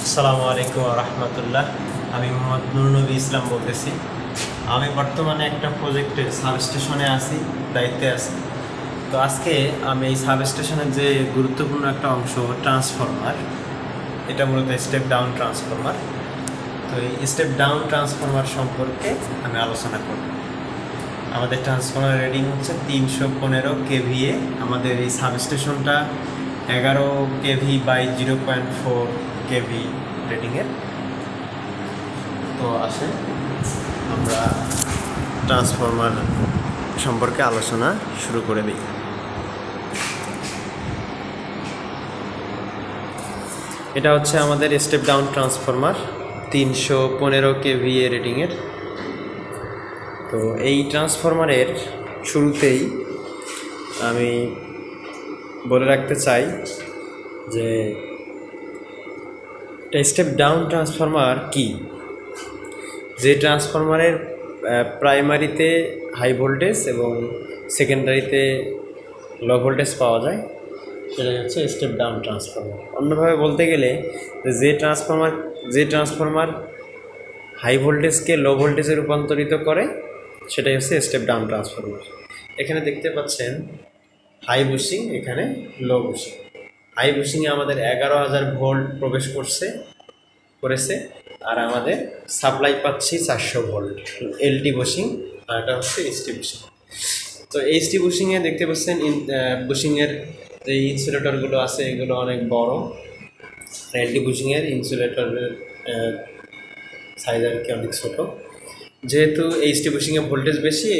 আসসালামু আলাইকুম ওয়া রাহমাতুল্লাহ। আমি মোহাম্মদ নুর নবী ইসলাম বলতেছি। আমি বর্তমানে একটা প্রজেক্টের সাবস্টেশনে আছি, দায়িত্বে আছি। তো আজকে আমি এই সাবস্টেশনের যে গুরুত্বপূর্ণ একটা অংশ ট্রান্সফরমার, এটা মূলত স্টেপ ডাউন ট্রান্সফরমার। তো এই স্টেপ ডাউন ট্রান্সফরমার সম্পর্কে আমি আলোচনা করব। আমাদের ট্রান্সফরমার রেটিং হচ্ছে 315 কেভিএ। আমাদের এই সাবস্টেশনটা 11 কেভি বাই 0.4 কেভি রেটিংয়ের। তো আসে আমরা ট্রান্সফরমার সম্পর্কে আলোচনা শুরু করে দিই। এটা হচ্ছে আমাদের স্টেপ ডাউন ট্রান্সফরমার 315 কেভিএ রেটিংয়ের। তো এই ট্রান্সফরমারের শুরুতেই আমি বলে রাখতে চাই যে স্টেপ ডাউন ট্রান্সফরমার কি। যে ট্রান্সফরমারের প্রাইমারিতে হাই ভোল্টেজ এবং সেকেন্ডারিতে লো ভোল্টেজ পাওয়া যায় সেটাই হচ্ছে স্টেপ ডাউন ট্রান্সফরমার। অন্যভাবে বলতে গেলে যে ট্রান্সফরমার হাই ভোল্টেজকে লো ভোল্টেজে রূপান্তরিত করে সেটাই হচ্ছে স্টেপ ডাউন ট্রান্সফরমার। এখানে দেখতে পাচ্ছেন হাই বুশিং, এখানে লো বুশিং। হাই বুশিংয়ে আমাদের 11,000 ভোল্ট প্রবেশ করেছে, আর আমাদের সাপ্লাই পাচ্ছি 400 ভোল্ট। এলটি বুশিং, আর এটা হচ্ছে এসটি বুশিং। তো এইচটি বুশিংয়ে দেখতে পাচ্ছেন বুশিংয়ের যে ইনসুলেটরগুলো আছে এগুলো অনেক বড়। এলটি বুশিংয়ের ইনসুলেটরের সাইজ আর কি অনেক ছোটো। যেহেতু এইচটি বুশিংয়ে ভোল্টেজ বেশি,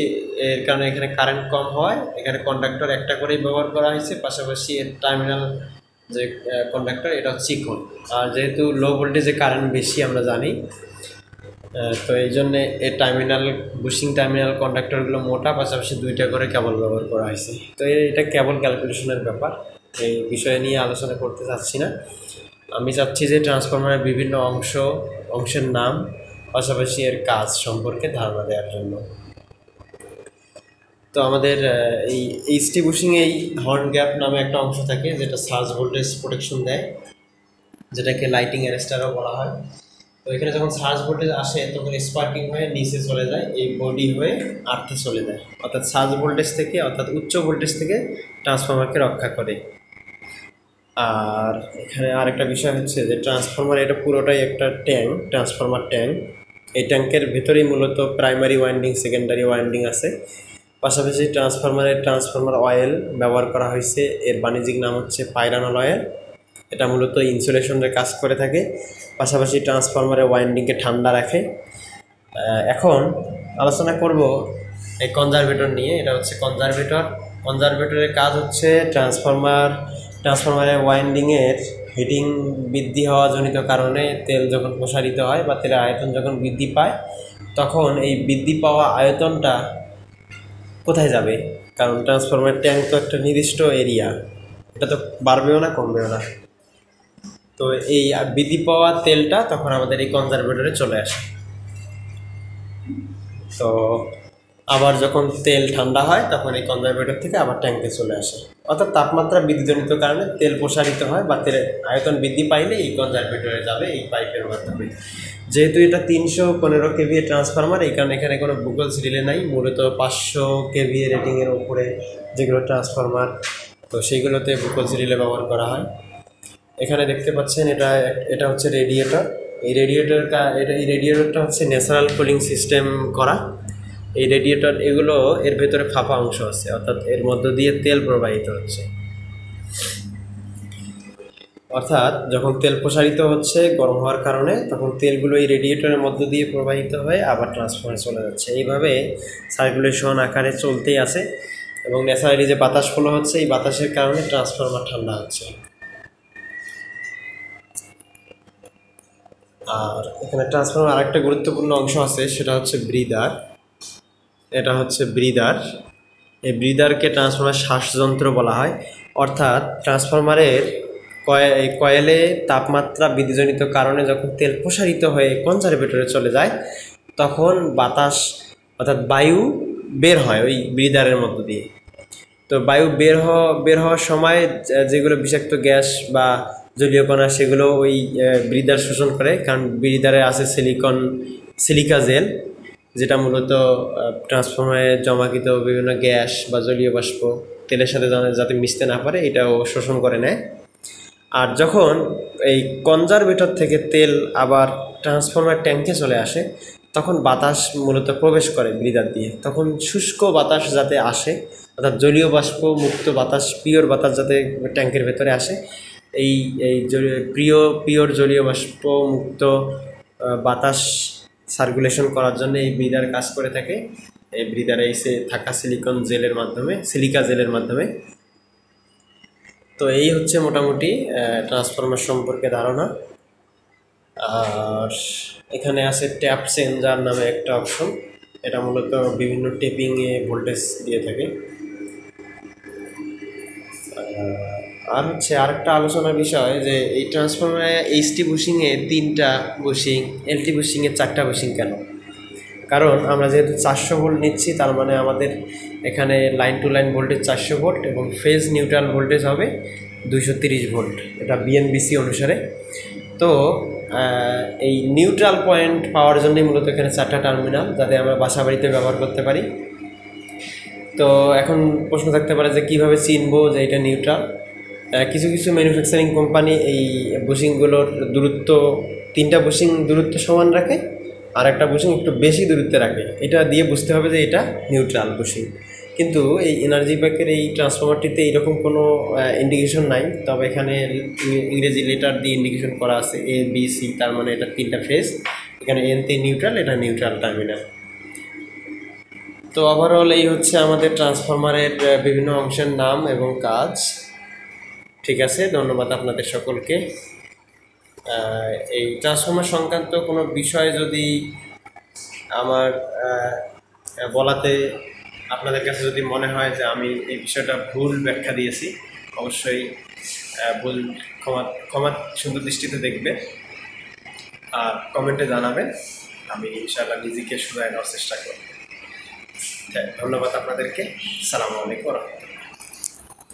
এর কারণে এখানে কারেন্ট কম হয়। এখানে কন্ডাক্টর একটা করেই ব্যবহার করা হয়েছে, পাশাপাশি এর টার্মিনাল যে কন্ডাক্টর এটা চিকন। আর যেহেতু লো ভোল্টেজে কারেন্ট বেশি আমরা জানি, তো এই জন্যে এর বুশিং টার্মিনাল কন্ডাক্টরগুলো মোটা, পাশাপাশি 2টা করে কেবল ব্যবহার করা হয়েছে। তো এটা কেবল ক্যালকুলেশনের ব্যাপার, এই বিষয় নিয়ে আলোচনা করতে চাচ্ছি না। আমি চাচ্ছি যে ট্রান্সফরমারের বিভিন্ন অংশের নাম, পাশাপাশি এর কাজ সম্পর্কে ধারণা দেওয়ার জন্য। তো আমাদের এই এইচটি বুশিংয়ে এই হর্ন গ্যাপ নামে একটা অংশ থাকে যেটা সার্জ ভোল্টেজ প্রোটেকশন দেয়, যেটাকে লাইটিং অ্যারেস্টারও বলা হয়। তো এখানে যখন সার্জ ভোল্টেজ আসে তখন স্পার্কিং হয়ে নিচে চলে যায়, এই বডি হয়ে আর্থে চলে যায়, অর্থাৎ সার্জ ভোল্টেজ থেকে, অর্থাৎ উচ্চ ভোল্টেজ থেকে ট্রান্সফরমারকে রক্ষা করে। আর এখানে আরেকটা বিষয় হচ্ছে যে ট্রান্সফরমার এটা পুরোটাই একটা ট্রান্সফরমার ট্যাঙ্ক। এই ট্যাঙ্কের ভেতরেই মূলত প্রাইমারি ওয়াইন্ডিং, সেকেন্ডারি ওয়াইন্ডিং আছে। পাশাপাশি ট্রান্সফরমার অয়েল ব্যবহার করা হয়েছে, এর বাণিজ্যিক নাম হচ্ছে পাইরানল অয়েল। এটা মূলত ইনসুলেশনের কাজ করে থাকে, পাশাপাশি ট্রান্সফরমারের ওয়াইন্ডিংকে ঠান্ডা রাখে। এখন আলোচনা করব এই কনজারভেটর নিয়ে। এটা হচ্ছে কনজারভেটরের কাজ হচ্ছে ট্রান্সফরমারের ওয়াইন্ডিংয়ের হিটিং বৃদ্ধি হওয়া জনিত কারণে তেল যখন প্রসারিত হয় বা তেলের আয়তন যখন বৃদ্ধি পায়, তখন এই বৃদ্ধি পাওয়া আয়তনটা কোথায় যাবে? কারণ ট্রান্সফরমার ট্যাঙ্ক তো একটা নির্দিষ্ট এরিয়া, এটা তো বাড়বেও না কমবেও না। তো এই বৃদ্ধি পাওয়া তেলটা তখন আমাদের এই কনজারভেটরে চলে আসে। তো আবার যখন তেল ঠান্ডা হয় তখন এই কনজারভেটর থেকে আবার ট্যাঙ্কে চলে আসে, অর্থাৎ তাপমাত্রা বৃদ্ধিজনিত কারণে তেল প্রসারিত হয় বা তেলের আয়তন বৃদ্ধি পাইলে এই কনজারভেটরে যাবে এই পাইপের মাধ্যমে। যেহেতু এটা 315 কেভিএ ট্রান্সফরমার, এই কারণে এখানে কোনো বুকলস রিলে নাই। মূলত 500 কেভিএ রেটিংয়ের উপরে যেগুলো ট্রান্সফরমার, তো সেইগুলোতে বুকলস রিলে ব্যবহার করা হয়। এখানে দেখতে পাচ্ছেন এটা হচ্ছে রেডিয়েটর। এই রেডিয়েটরটা হচ্ছে ন্যাচারাল কুলিং সিস্টেম করা। এই রেডিয়েটর এর ভেতরে ফাঁপা অংশ আছে, অর্থাৎ এর মধ্য দিয়ে তেল প্রবাহিত হচ্ছে। অর্থাৎ যখন তেল প্রসারিত হচ্ছে গরম হওয়ার কারণে, তখন তেলগুলো এই রেডিয়েটরের মধ্য দিয়ে প্রবাহিত হয়ে আবার ট্রান্সফরমারে চলে যাচ্ছে। এইভাবে সার্কুলেশন আকারে চলতেই আছে, এবং ন্যাচারালি যে বাতাস ফ্লো হচ্ছে, এই বাতাসের কারণে ট্রান্সফরমার ঠান্ডা হচ্ছে। আর এখানে ট্রান্সফরমার আরেকটা গুরুত্বপূর্ণ অংশ আছে, সেটা হচ্ছে ব্রিদার। এটা হচ্ছে ব্রিদার। এই ব্রিদারকে ট্রান্সফরমার শ্বাসযন্ত্র বলা হয়। অর্থাৎ ট্রান্সফরমারের কয়েলে তাপমাত্রা বৃদ্ধিজনিত কারণে যখন তেল প্রসারিত হয়ে কনজারভেটরে চলে যায়, তখন বাতাস অর্থাৎ বায়ু বের হয় ওই ব্রিদারের মধ্য দিয়ে। তো বায়ু বের হওয়ার সময় যেগুলো বিষাক্ত গ্যাস বা জলীয় কণা সেগুলো ওই ব্রিদার শোষণ করে, কারণ ব্রিদারে আছে সিলিকা জেল, যেটা মূলত ট্রান্সফর্মারে জমাকৃত বিভিন্ন গ্যাস বা জলীয় বাষ্প তেলের সাথে যাতে মিশতে না পারে এটাও শোষণ করে নেয়। আর যখন এই কনজারভেটর থেকে তেল আবার ট্রান্সফর্মার ট্যাঙ্কে চলে আসে, তখন বাতাস মূলত প্রবেশ করে ব্রিদার দিয়ে, তখন শুষ্ক বাতাস যাতে আসে, অর্থাৎ জলীয় বাষ্প মুক্ত বাতাস, পিওর বাতাস যাতে ট্যাঙ্কের ভেতরে আসে, এই এই পিওর জলীয় বাষ্প মুক্ত বাতাস সার্কুলেশন করার জন্য এই ব্রিদার কাজ করে থাকে। এই ব্রিদারে এসে থাকা সিলিকা জেলের মাধ্যমে। তো এই হচ্ছে মোটামুটি ট্রান্সফরমার সম্পর্কে ধারণা। আর এখানে আছে ট্যাপ চেঞ্জার নামে একটা অপশন, এটা মূলত বিভিন্ন টেপিংয়ে ভোল্টেজ দিয়ে থাকে। আর হচ্ছে আরেকটা আলোচনার বিষয় যে এই ট্রান্সফরমারে এইচটি বুশিংয়ে 3টা বুশিং, এলটি বুশিংয়ে 4টা বুশিং কেন? কারণ আমরা যেহেতু 400 ভোল্ট নিচ্ছি, তার মানে আমাদের এখানে line to line voltage 400 volt এবং ফেজ নিউট্রাল ভোল্টেজ হবে 230 ভোল্ট, এটা বিএনবিসি অনুসারে। তো এই নিউট্রাল পয়েন্ট পাওয়ার জন্যই মূলত এখানে 4টা টার্মিনাল, যাতে আমরা বাসা বাড়িতে ব্যবহার করতে পারি। তো এখন প্রশ্ন থাকতে পারে যে কীভাবে চিনবো যে এটা নিউট্রাল। কিছু কিছু ম্যানুফ্যাকচারিং কোম্পানি এই বুশিংগুলোর দূরত্ব, 3টা বুশিং দূরত্ব সমান রাখে, আর একটা বুশিং একটু বেশি দূরত্বে রাখে, এটা দিয়ে বুঝতে হবে যে এটা নিউট্রাল বুশিং। কিন্তু এই এনার্জি প্যাকের এই ট্রান্সফরমারটিতে এইরকম কোনো ইন্ডিকেশন নাই, তবে এখানে ইংরেজি লেটার দিয়ে ইন্ডিকেশন করা আছে এ বি সি, তার মানে এটা 3টা ফেজ, এখানে এনতে নিউট্রাল, এটা নিউট্রাল টার্মিনাল। তো ওভারঅল এই হচ্ছে আমাদের ট্রান্সফরমারের বিভিন্ন অংশের নাম এবং কাজ। ঠিক আছে, ধন্যবাদ আপনাদের সকলকে। এই ট্রান্সফরমার সংক্রান্ত কোনো বিষয় যদি আমার বলাতে আপনাদের কাছে যদি মনে হয় যে আমি এই বিষয়টা ভুল ব্যাখ্যা দিয়েছি, অবশ্যই ভুল ক্ষমা সুন্দর দৃষ্টিতে দেখবে আর কমেন্টে জানাবেন, আমি ইনশাআল্লাহ নিজেকে শুধরায় নেওয়ার চেষ্টা করব। ধন্যবাদ আপনাদেরকে। আসসালামু আলাইকুম ওয়া রাহমাতুল্লাহ।